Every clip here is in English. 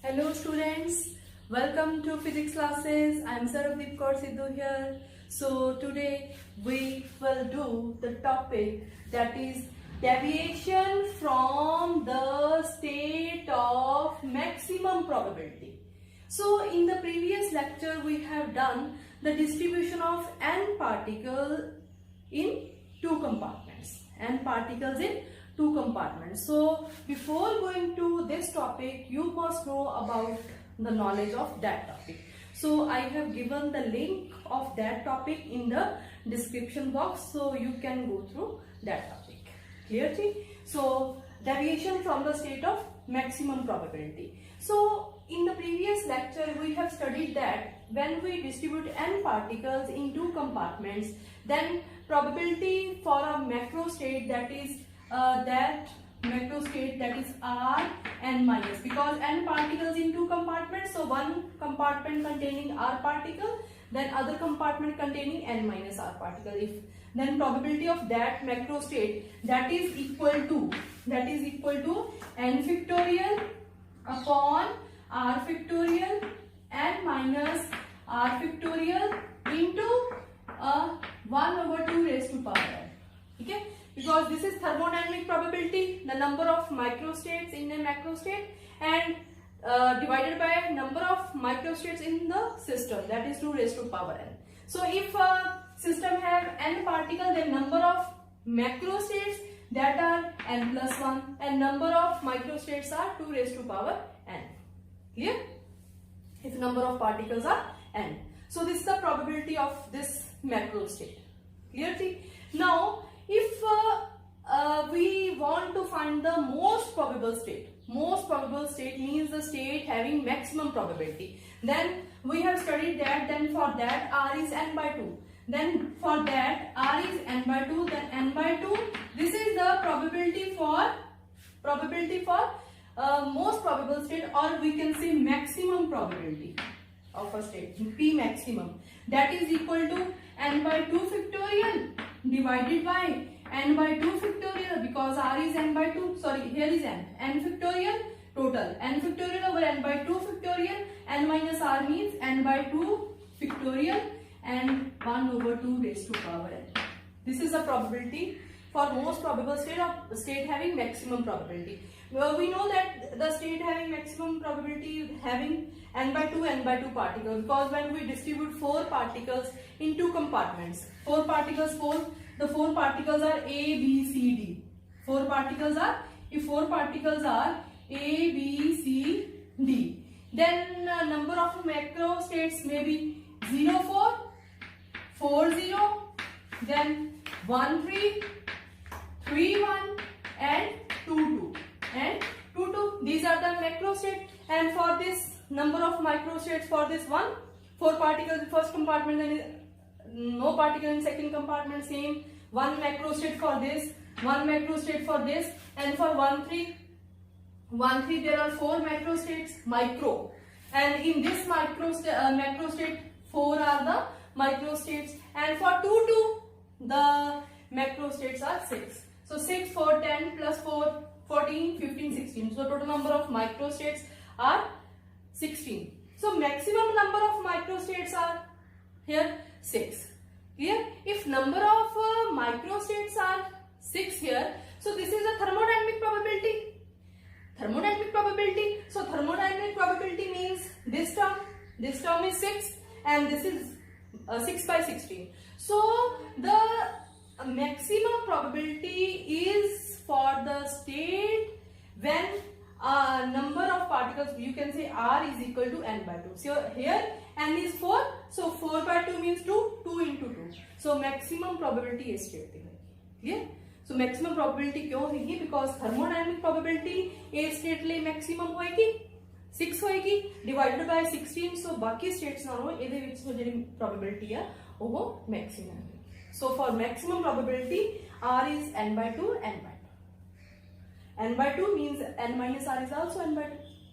Hello students, welcome to physics classes. I am Sarabdeep Kaur Sidhu here. So today we will do the topic that is deviation from the state of maximum probability. So in the previous lecture we have done the distribution of n particles in two compartments. N particles in two compartments. So before going to this topic, you must know about the knowledge of that topic. So I have given the link of that topic in the description box, so you can go through that topic. Clear? So deviation from the state of maximum probability. So in the previous lecture we have studied that when we distribute n particles in two compartments, then probability for a macrostate, that is macrostate, that is R n minus, because n particles in two compartments, so one compartment containing R particle, then other compartment containing n minus R particle. If then probability of that macrostate, that is equal to n factorial upon R factorial n minus R factorial into 1 over 2 raised to power n. Okay, because this is thermodynamic probability, the number of microstates in a macrostate, and divided by number of microstates in the system, that is 2 raised to power n. So if a system have n particle, then number of macrostates that are n plus 1 and number of microstates are 2 raised to power n. Clear? If number of particles are n. So this is the probability of this macrostate. Clear? Now if we want to find the most probable state means the state having maximum probability, then we have studied that, then for that R is n by 2, then for that R is n by 2, then n by 2, this is the probability for most probable state, or we can say maximum probability of a state, P maximum, that is equal to n by 2 factorial divided by n by 2 factorial, because R is n by 2, sorry, here is n factorial, total n factorial over n by 2 factorial, n minus R means n by 2 factorial and 1 over 2 raised to power n. This is the probability for most probable state having maximum probability. Well, we know that the state having maximum probability having n by 2 particles, because when we distribute 4 particles in two compartments, the 4 particles are A, B, C, D. 4 particles are, if 4 particles are A, B, C, D, then number of macrostates may be 0, 4, 4, 0, then 1, 3, 3, 1 and 2, 2 and 2, 2. These are the macrostates, and for this number of microstates, for this 4 particles in first compartment, then no particle in second compartment, same 1 macrostate for this, 1 macrostate for this, and for 1, 3 there are 4 macrostates, micro, and in this macrostate 4 are the microstates, and for 2, 2 the macrostates are 6. So 6, 4, 10 plus 4, 14, 15, 16. So total number of microstates are 16. So maximum number of microstates are here 6. Clear? If number of microstates are 6 here, so this is a thermodynamic probability. So thermodynamic probability means this term is 6 and this is 6 by 16. So the maximum probability is for the state when number of particles, you can say R is equal to n by 2. So here n is 4, so 4 by 2 means 2, 2 into 2. So maximum probability is state. Clear? So maximum probability क्यों होगी? Because thermodynamic probability A state ले maximum होएगी 6 होएगी divided by 16. So बाकी states ना हो, इधर विच जो जेरी probability है वो maximum है. So for maximum probability R is n by 2, n by 2. N by 2 means n minus R is also n by 2.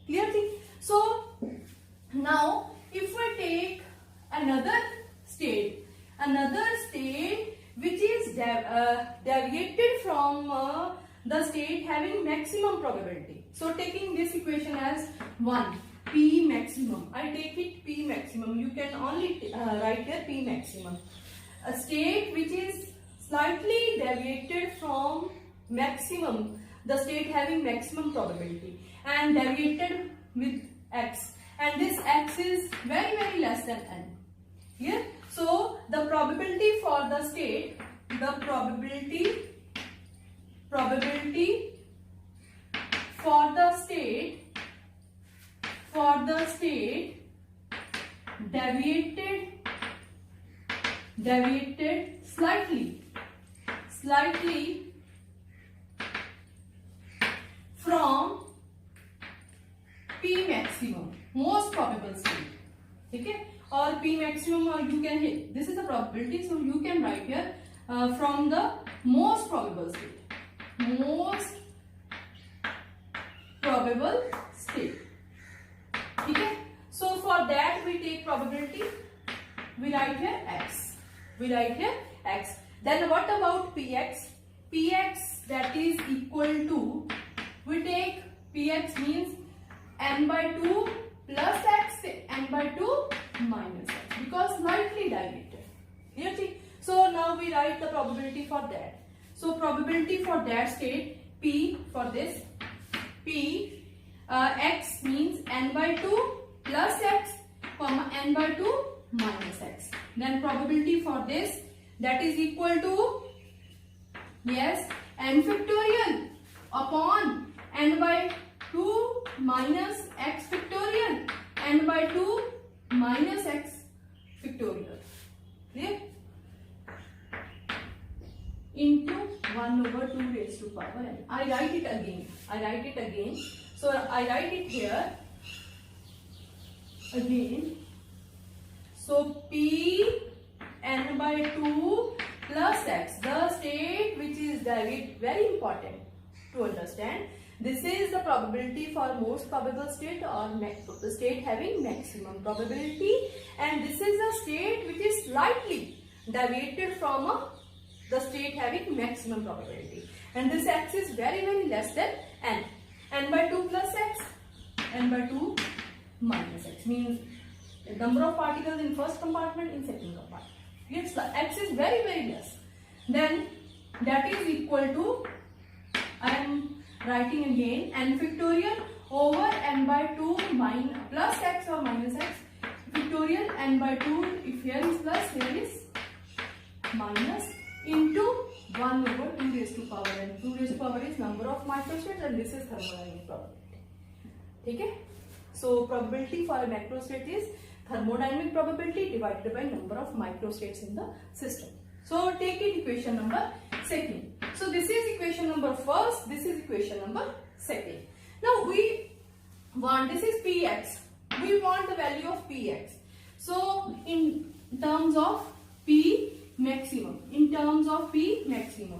Clear thing? So now if we take another state which is deviated from the state having maximum probability. So taking this equation as 1, P maximum. I take it P maximum. You can only write here P maximum. A state which is slightly deviated from maximum, the state having maximum probability, and deviated with x, and this x is very very less than n. Here, so the probability for the state, the probability for the state deviated slightly from P maximum, most probable state. Okay, or P maximum, or you can hit, this is the probability, so you can write here from the most probable state, most probable state. Okay, so for that we take probability, we write here x, then what about px? Px, that is equal to, we take px means n by 2 plus x, n by 2 minus x, because slightly diluted. You see? So now we write the probability for that. So probability for that state, P for this, P x means n by 2 plus x, comma n by 2 minus x. Then probability for this, that is equal to, yes, n factorial upon n by 2 minus x factorial, n by 2 minus x factorial. Clear? Into 1 over 2 raised to power n. I write it again. So I write it here again. So P n by 2 plus x, the state which is deviated, very important to understand. This is the probability for most probable state, or the state having maximum probability, and this is the state which is slightly deviated from the state having maximum probability, and this x is very very less than n. N by 2 plus x, n by 2 minus x, means the number of particles in first compartment, in second compartment. Yes, the x is very very less. Then that is equal to, I am writing again, n factorial over n by 2 plus x or minus x factorial, n by 2, if here is plus, here is minus, into 1 over 2 raised to power n. 2 raised to power is number of microstates, and this is thermodynamic probability. Okay? So probability for a macrostate is thermodynamic probability divided by number of microstates in the system. So take it equation number second. So this is equation number first, this is equation number second. Now we want, this is px, we want the value of px. So in terms of p maximum,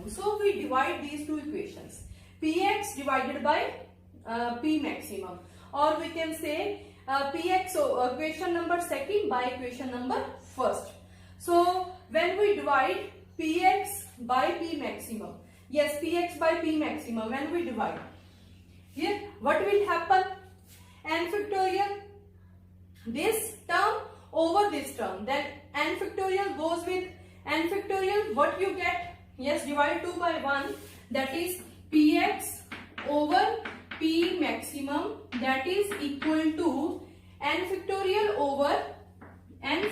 so we divide these two equations, px divided by p maximum, or we can say px, so equation number second by equation number first. So when we divide px by p maximum, yes, px by p maximum, when we divide, here what will happen? N factorial, this term over this term, then n factorial goes with n factorial, what you get? Yes, divide 2 by 1, that is px over p maximum, that is equal to n factorial over n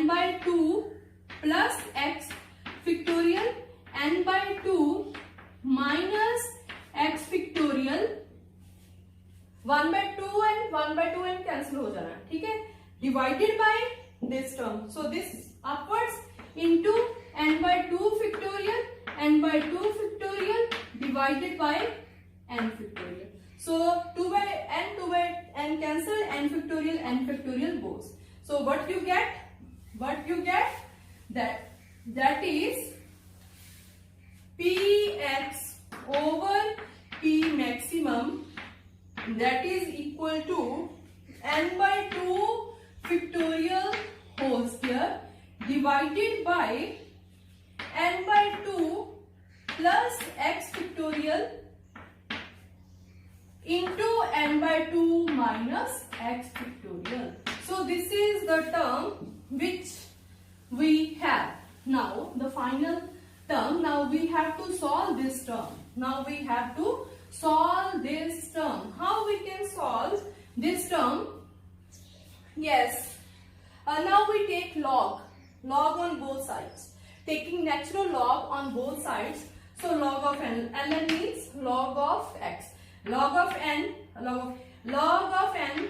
by 2 plus x factorial, n by 2 minus x factorial, 1 by 2 and 1 by 2 and cancel हो जाना, ठीक है, divided by this term. So this upwards into n by 2 factorial divided by n factorial. So 2 by n cancel, n factorial goes. So what you get? That is px over p maximum, that is equal to n by 2 factorial whole square divided by n by 2 plus x factorial into n by by 2 minus x factorial. So this is the term which we have. Now the final term, now we have to solve this term. Now we have to solve this term. How we can solve this term? Yes, now we take log on both sides, taking natural log on both sides. So log of n, ln means log of x, log of n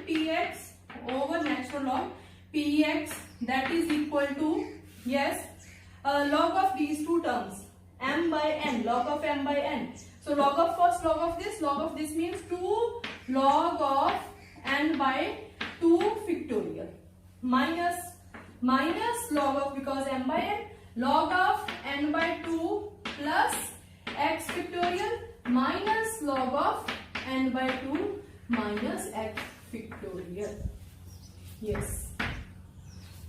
px over natural log px, that is equal to, yes, log of these two terms, m by n, log of m by n. So log of first log of this means 2 log of n by 2 factorial minus log of, because m by n, log of n by 2 plus x factorial minus log of n by 2 minus x factorial. Yes.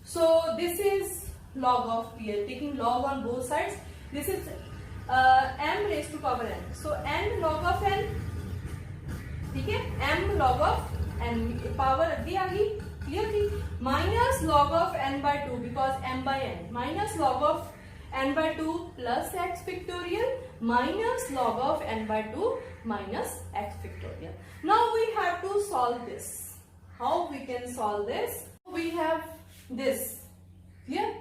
So this is log of PL, taking log on both sides. This is m raised to power n. So n log of n, ठीक है, m log of n, power अभी आ गई, clear थी, minus log of n by 2 because m by n, minus log of n by 2 plus x factorial minus log of n by 2 minus x factorial. Now we have to solve this. How we can solve this? We have this, clear,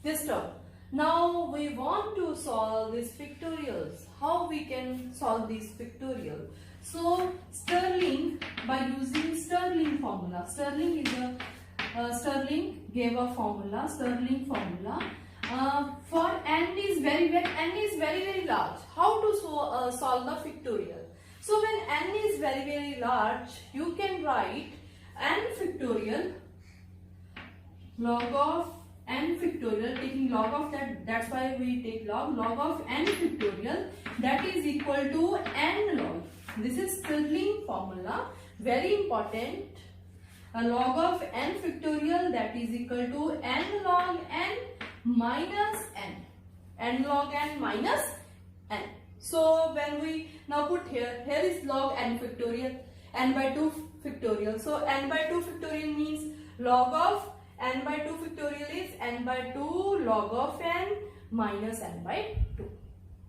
this term. Now we want to solve these factorials. How we can solve these factorial? So Stirling, by using Stirling formula. Stirling is Stirling gave a formula, Stirling formula. For n is very large. How to solve the factorial? So when n is very large, you can write n factorial log of n factorial, taking log of that, that's why we take log of n factorial, that is equal to n log. This is Stirling formula, very important. A log of n factorial, that is equal to n log n minus n log n minus n. So when we now put here is log n factorial, n by 2 factorial. So n by 2 factorial means log of n by 2 factorial is n by 2 log of n minus n by 2.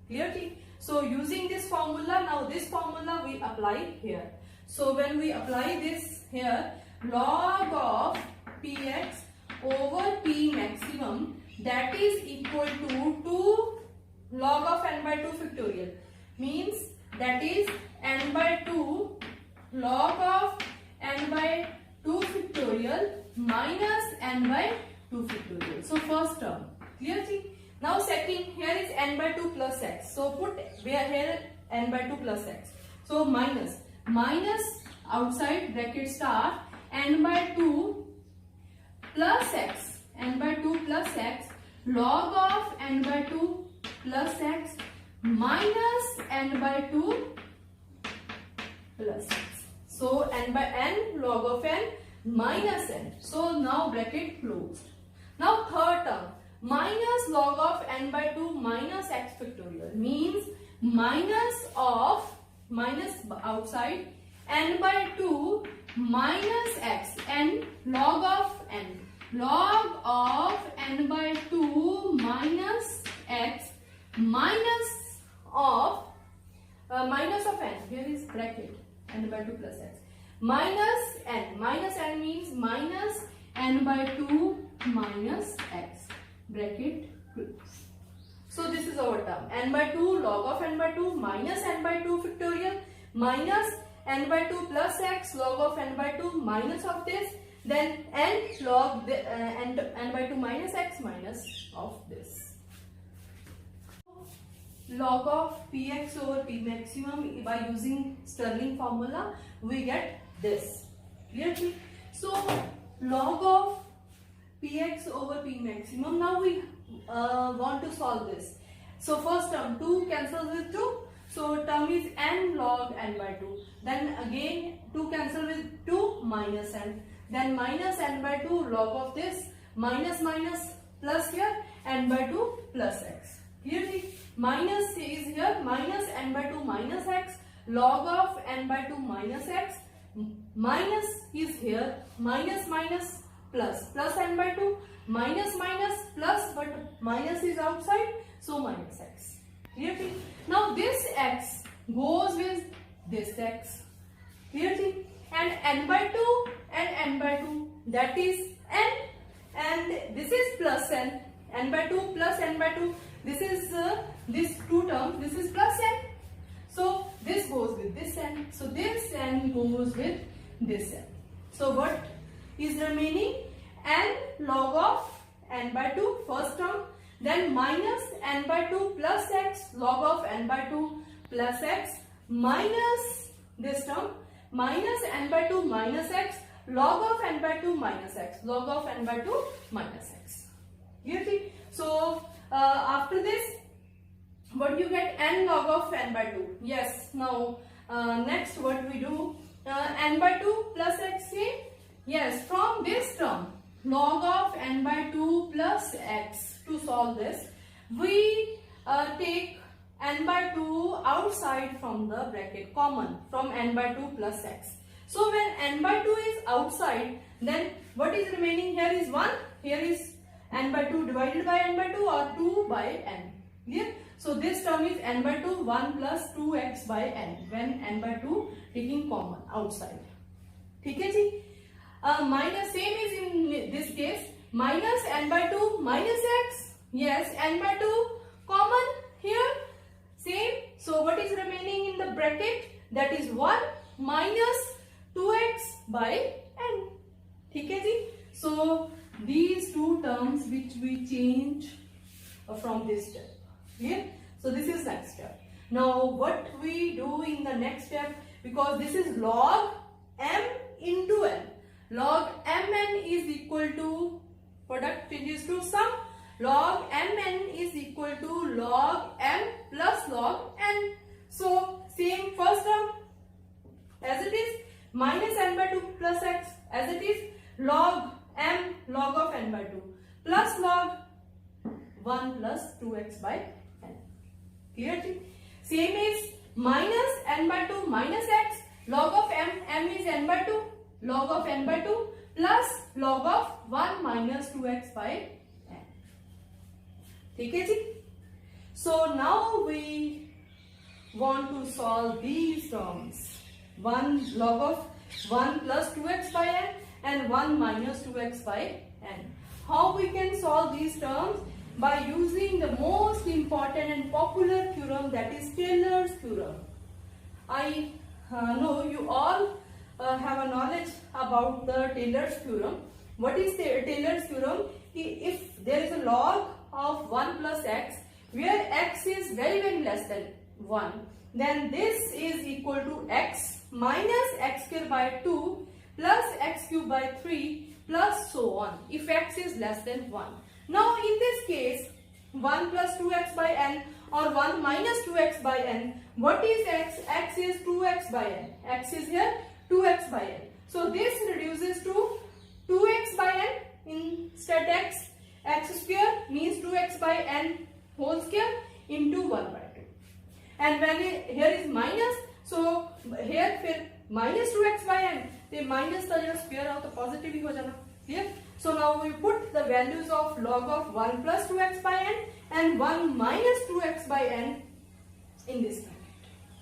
Clearly? So using this formula, now this formula we apply here. So when we apply this here, log of px over p maximum, that is equal to 2 log of n by 2 factorial, means that is n by 2 log of n by 2 factorial minus n by 2 factorial. So first term, clearly. Now second, here is n by 2 plus x. So put here n by 2 plus x. So minus outside bracket start n by 2 plus x, n by 2 plus x log of n by 2 plus x minus n by 2 plus x. So n by n log of n minus n. So now bracket closed. Now third term, minus log of n by 2 minus x factorial, means minus outside n by 2 minus x, n log of n by 2 minus x minus of n, here is bracket n by 2 plus x minus n means minus n by 2 minus x, bracket close. So this is our term, n by 2 log of n by 2 minus n by 2 factorial minus n by 2 plus x log of n by 2 minus of this, then n log n by 2 minus x minus of this. Log of px over p maximum, by using Stirling formula we get this, clearly. So log of px over p maximum, now we want to solve this. So first term, 2 cancels with 2, so term is n log n by 2, then again 2 cancel with 2, minus n, then minus n by 2 log of this, minus plus here n by 2 plus x. Clearly, minus is here, minus n by 2 minus x log of n by 2 minus x minus is here, minus minus plus, plus n by 2, minus minus plus, but minus is outside, so minus x. Clear? Now this x goes with this x. Clear? And n by 2 and n by 2, that is n, and this is plus n, n by 2 plus n by 2, this is this two terms, this is plus n. So this goes with this n, so this n goes with this n. So what is remaining? N log of n by 2 first term, then minus n by 2 plus x log of n by 2 plus x, minus this term minus n by 2 minus x log of n by 2 minus x log of n by 2 minus x. You see? So after this, what do you get? N log of n by 2. Yes. Now next what we do? N by 2 plus x. Yes. From this term, log of n by 2 plus x. To solve this, we take n by 2 outside from the bracket, common from n by 2 plus x. So when n by 2 is outside, then what is remaining here is 1. Here is n by 2 divided by n by 2 or 2 by n. Clear? So this term is n by 2 1 plus 2x by n when n by 2 taking common outside. Okay? Minus, same is in this case, minus n by 2 minus x. Yes, n by 2 common here, same. So what is remaining in the bracket? That is 1 minus 2x by n. Okay? So these two terms which we change from this step. Clear? So this is next step. Now what we do in the next step, because this is log m into n. Log mn is equal to, product changes to sum. Log mn is equal to log m plus log n. So same first term as it is, minus n by 2 plus x as it is, log m log of n by 2 plus log 1 plus 2x by n. Clear? Same is minus n by 2 minus x, log of m is n by 2, log of n by 2 plus log of 1 minus 2x by n. Okay? So now we want to solve these terms. 1 log of 1 plus 2x by n and 1 minus 2x by n. How we can solve these terms? By using the most important and popular theorem, that is Taylor's theorem. I know you all have a knowledge about the Taylor's theorem. What is Taylor's theorem? If there is a log of 1 plus x, where x is very less than 1, then this is equal to x minus x square by 2 plus x cube by 3 plus so on, if x is less than 1. Now in this case, 1 plus 2x by n or 1 minus 2x by n, what is x? X is 2x by n. X is here 2x by n. So this reduces to 2x by n instead x square means 2x by n whole square into 1 by 2. And when here is minus, so here फिर minus 2x by n, the minus का जो square हो तो positive ही हो जाना. Clear? So now we put the values of log of 1 plus 2x by n and 1 minus 2x by n in this bracket.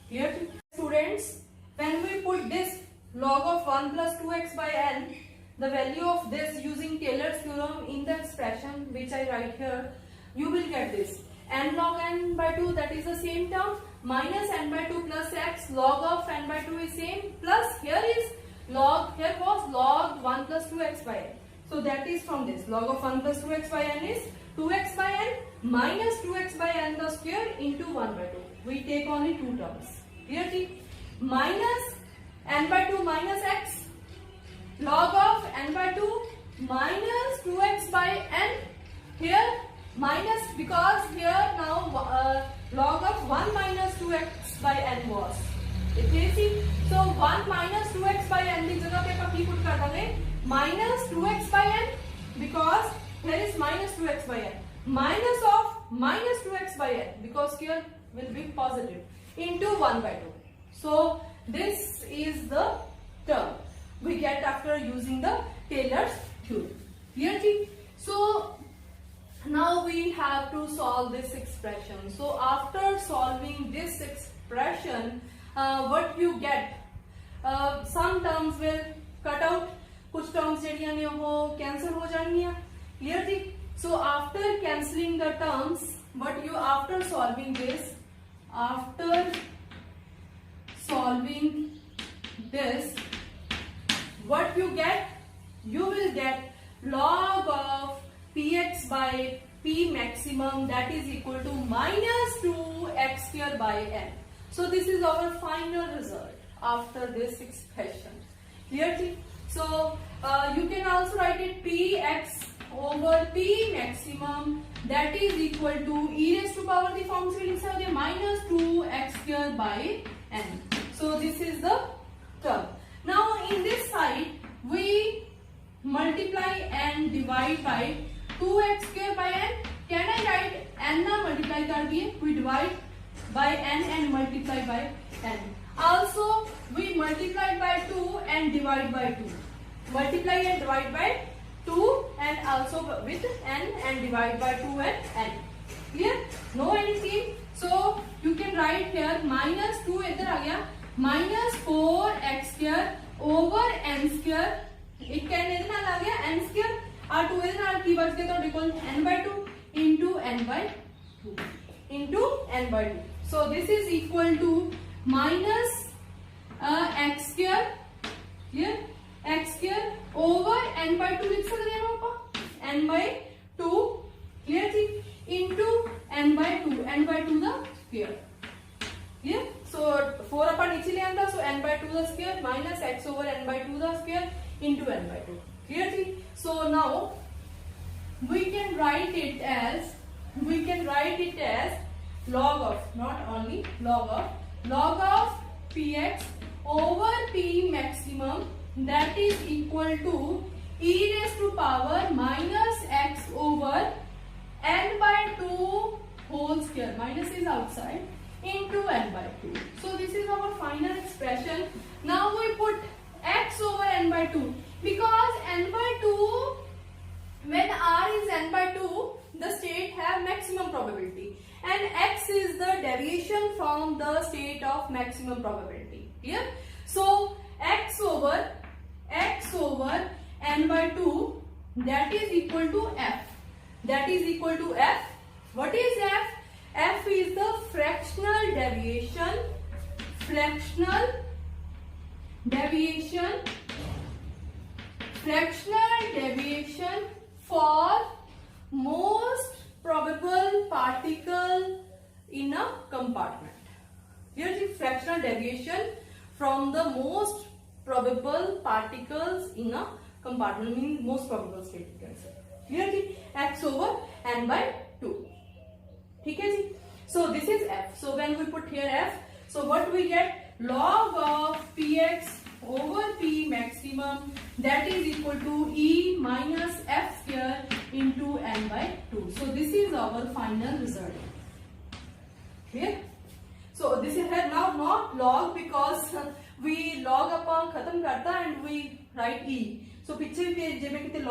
Clear? Students, when we put this log of 1 plus 2x by n, the value of this using Taylor's theorem in the expression which I write here, you will get this. N log n by 2, that is the same term, minus n by 2 plus x, log of n by 2 is same, plus here is log, here was log 1 plus 2x by n. So that is from this, log of 1 plus 2x by n is 2x by n minus 2x by n the square into 1 by 2. We take only two terms. Clearly, minus n by 2 minus x, log of n by 2 minus 2x by n, here minus, because here now log of 1 minus 2x by n was. So 1 minus 2x by n की जगह पे अपन put कर देंगे minus 2x by n, because here is minus 2x by n, minus of minus 2x by n, because here will be positive, into 1 by 2. So this is the term. we get after using the Taylor's theorem. Clear? So now we have to solve this expression. So after solving this expression, what you get, some terms will cut out, कुछ terms जड़ियाँ ने वो cancel हो जाएंगी. Clear? So after cancelling the terms, what you after solving this, what you get? You will get log of px by p maximum, that is equal to minus 2x square by n. So this is our final result after this expression. Clear? So you can also write it px over p maximum, that is equal to e raised to power the form से लिख सकते हैं minus 2x square by n. So this is the term. Now in this side we multiply and divide by 2x square by n. Can I write n ना multiply कर दिए? We divide by n and multiply by n. Also we multiply by 2 and divide by 2. Multiply and divide by 2 and also with n and divide by 2 and n. Clear? No anything. So you can write here minus 2 इधर आ गया, minus 4x square over n square. It can इधर आ गया n square और 2 इधर आ की बच गया तो equal n by 2 into n by 2 into n by 2. So this is equal to minus x square. Clear? X square over n by 2 लिख सकते हैं ना पापा, n by 2. Clear थी? Into n by 2 the square. Clear? So 4 अपन नीचे ले आना, so n by 2 the square minus x over n by 2 the square into n by 2. Clear थी? So now we can write it as log of, not only log of px over p maximum, that is equal to e raised to power minus x over n by 2 whole square, minus is outside, into n by 2. So this is our final expression. Now we put x over n by 2 because n by 2, when r is n by 2, the state have maximum probability and x is the deviation from the state of maximum probability. Clear? So x over n by 2, that is equal to f. That is equal to f. What is f? F is the fractional deviation for most probable particle in a compartment. Here is fractional deviation from the most probable particles in a compartment, means most probable state you can say. Clear? X over n by 2. Okay? So this is f. So when we put here f, so what we get? Log of px over p maximum, that is equal to e minus f square into n by 2. So this is our final result. Clear? So this is now not log because we log अपन खत्म करता and we write e. So पिछले page में कितने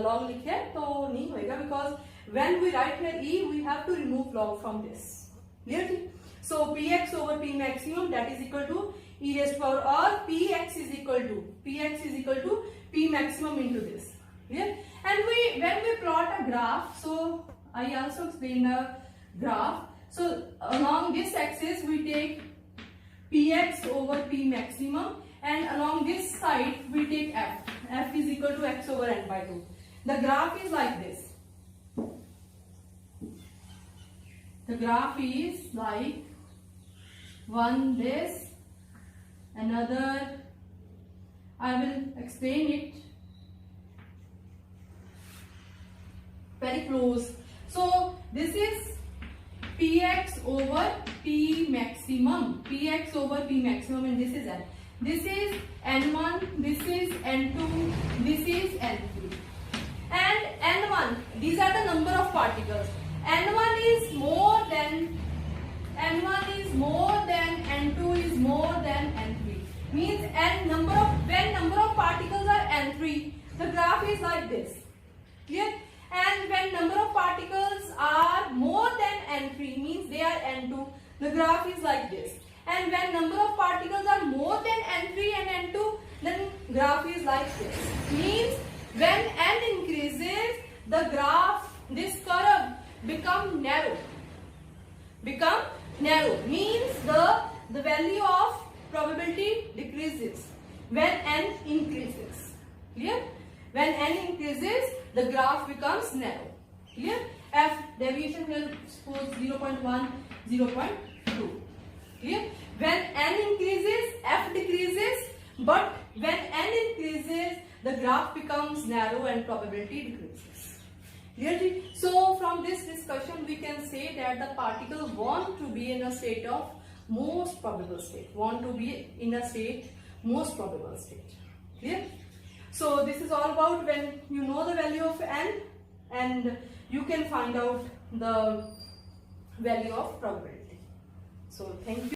log लिखे हैं तो नहीं होएगा because when we write here e, we have to remove log from this. Clear? So px over p maximum, that is equal to e raised to power, or px is equal to p maximum into this. Clear? And when we plot a graph, so I also explained a graph. So along this axis we take px over p maximum, and along this side we take f. F is equal to x over n by 2. The graph is like this. The graph is like one this, another. I will explain it very close. So this is px over p maximum, and this is n. This is n1, this is n2, this is n3, and n1. These are the number of particles. N1 is more than n2 is more than n3. Means n number of is like this. Clear? And when number of particles are more than n3, means they are n2, the graph is like this. And when number of particles are more than n3 and n2, then graph is like this. Means when n increases, the graph, this curve become narrow. Become narrow means the value of probability decreases when n increases. Clear? When n increases, the graph becomes narrow. Clear? F deviation here suppose 0.1, 0.2. Clear? When n increases, f decreases, but when n increases, the graph becomes narrow and probability decreases. Clear? So from this discussion, we can say that the particle want to be in a state of most probable state. Want to be in a state most probable state. Clear? So this is all about when you know the value of n and you can find out the value of probability. So thank you.